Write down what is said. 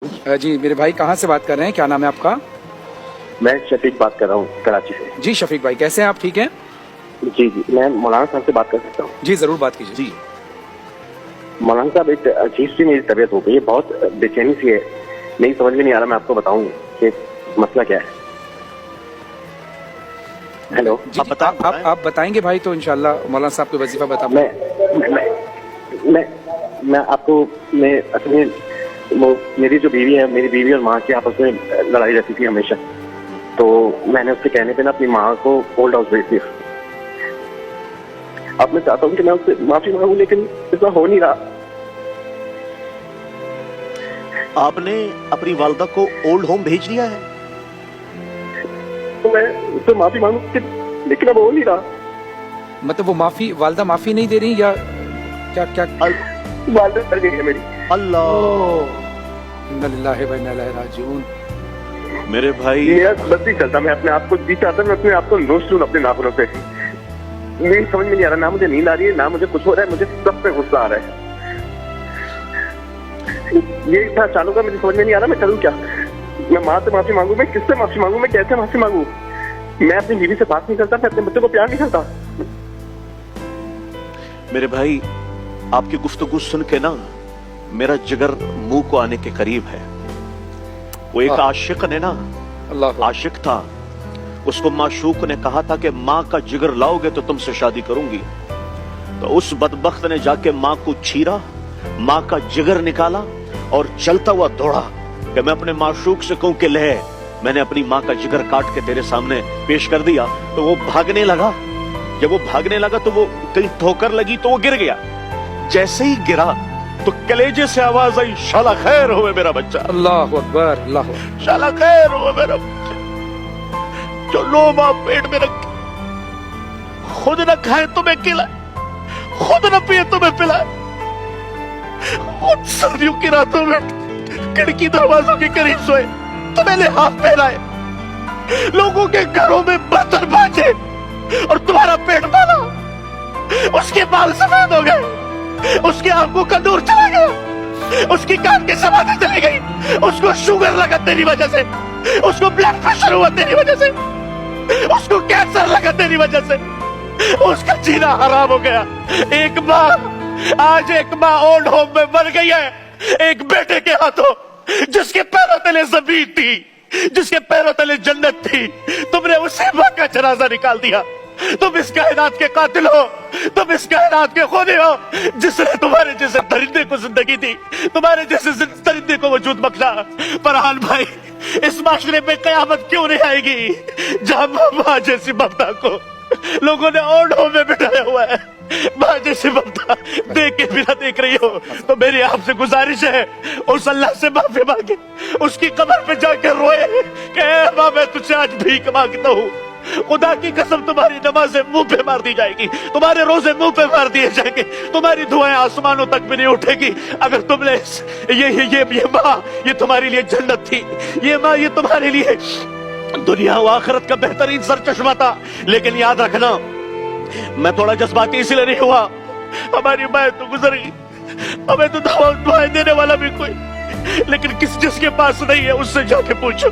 जी मेरे भाई कहाँ से बात कर रहे हैं, क्या नाम है आपका? मैं शफीक बात कर रहा हूँ कराची से। जी शफीक भाई कैसे हैं आप, ठीक हैं? जी जी, मैं मौलाना साहब से बात कर सकता हूँ? जी जरूर बात कीजिए। जी मौलाना साहब, एक अजीब सी मेरी तबीयत हो गई है, बहुत बेचैनी सी है, नहीं समझ में नहीं आ रहा मैं आपको बताऊँ कि मसला क्या है। हेलो, जी आप बताएंगे भाई तो इंशाल्लाह मौलाना साहब को वजीफा बता मैं आपको, मैं असल में वो मेरी जो बीवी है, मेरी बीवी और माँ की आपस में लड़ाई रहती थी हमेशा, तो मैंने उसके कहने पे ना अपनी माँ को ओल्ड हाउस भेज दिया। अब मैं चाहता हूँ कि मैं उससे माफी मांगू, लेकिन ऐसा हो नहीं रहा। आपने अपनी वालदा को ओल्ड होम भेज दिया है? तो मैं उससे माफी मांगू लेकिन अब हो नहीं रहा। मतलब वो माफी, वालदा माफी नहीं दे रही या क्या? क्या वालदा कर गई है मेरी। अल्लाह, इन्ना लिल्लाहि व इन्ना इलैहि राजिऊन। मेरे भाई मेरा बस नहीं चलता, मैं अपने आप को जी चाहता, मैं अपने आप को नोच लूं अपने नाखूनों से। मेरी समझ में नहीं आ रहा, ना मुझे नींद आ रही है, ना मुझे कुछ हो रहा है, मुझे सब पे गुस्सा आ रहा है। ये इतना चालू का मुझे समझ में नहीं आ रहा, मैं करूँ क्या? मैं माँ से माफी मांगू, मैं किससे माफी मांगू, मैं कैसे माफी मांगू? मैं अपनी बीवी से बात नहीं करता, मैं अपने बच्चों को प्यार नहीं करता। मेरे भाई, आपकी गुफ्तगू सुन के ना मेरा जिगर मुंह को आने के करीब है। वो एक आशिक ने ना, अल्लाह आशिक था, उसको माशूक ने कहा था कि माँ का जिगर लाओगे तो तुमसे शादी करूंगी। तो उस बदबख्त ने जाके माँ को छीरा, माँ का जिगर निकाला और चलता हुआ दौड़ा कि मैं अपने माशूक से कहूं कि ले, मैंने अपनी माँ का जिगर काट के तेरे सामने पेश कर दिया। तो वो भागने लगा, जब वो भागने लगा तो वो कहीं ठोकर लगी तो वो गिर गया। जैसे ही गिरा तो कलेजे से आवाज आई, शाला खैर होवे मेरा बच्चा, अल्लाह अकबर, अल्लाह शाला खैर होवे मेरा बच्चा, जो लोग आप पेट में रख, खुद न खाए तुम्हें खिलाए, खुद न पिए तुम्हें पिलाए, खुद सर्दियों की रातों में खिड़की दरवाजों के करीब सोए, तुम्हें लिहाफ पहनाए, लोगों के घरों में बर्तन बाजे और तुम्हारा पेट पाला। उसके बाल सफेद हो गए, उसकी आंखों का नूर चला गया, उसकी कान की समाधि चली गई, उसको शुगर लगा तेरी वजह से, उसको ब्लड प्रेशर हुआ तेरी वजह से, उसको कैंसर लगा तेरी वजह से, उसका जीना हराम हो गया। एक माँ, आज एक माँ ओल्ड होम में मर गई है, एक बेटे के हाथों, जिसके पैरों तले जमीन थी, जिसके पैरों तले जन्नत थी, तुमने उसे माँ का जनाजा निकाल दिया। तुम इस कायनात के कातिल हो, तुम इस कायनात के खूनी हो, जिसने तुम्हारे जैसे दरिंदे को जिंदगी दी, तुम्हारे जैसे दरिंदे को वजूद बख्शा। फरहान भाई, इस माशरे में कयामत क्यों नहीं आएगी जहां माँ जैसी ममता को लोगों ने ओल्ड होम में बिठाया हुआ है? माँ जैसी ममता देख के बिना देख रही हो तो मेरी आपसे गुजारिश है, उस अल्लाह से माफी मांगे, उसकी कब्र पे जाकर रोए कि माँ मैं तुझसे आज भीख मांगता हूँ, खुदा की कसम तुम्हारी नमाजें मुंह पे मार दी जाएगी, तुम्हारे रोजे मुंह पे मार दिए जाएंगे, तुम्हारी दुआएं आसमानों तक भी नहीं उठेगी अगर तुमने ये माँ, ये तुम्हारे लिए जन्नत थी, ये माँ ये तुम्हारे लिए दुनिया व आखिरत का बेहतरीन सरचश्मा था। लेकिन याद रखना, मैं थोड़ा जज्बाती इसलिए नहीं हुआ, हमारी माँ तो गुजर गई, हमें तो दुआएं देने वाला भी कोई, लेकिन जिसके पास नहीं है उससे जाके पूछो।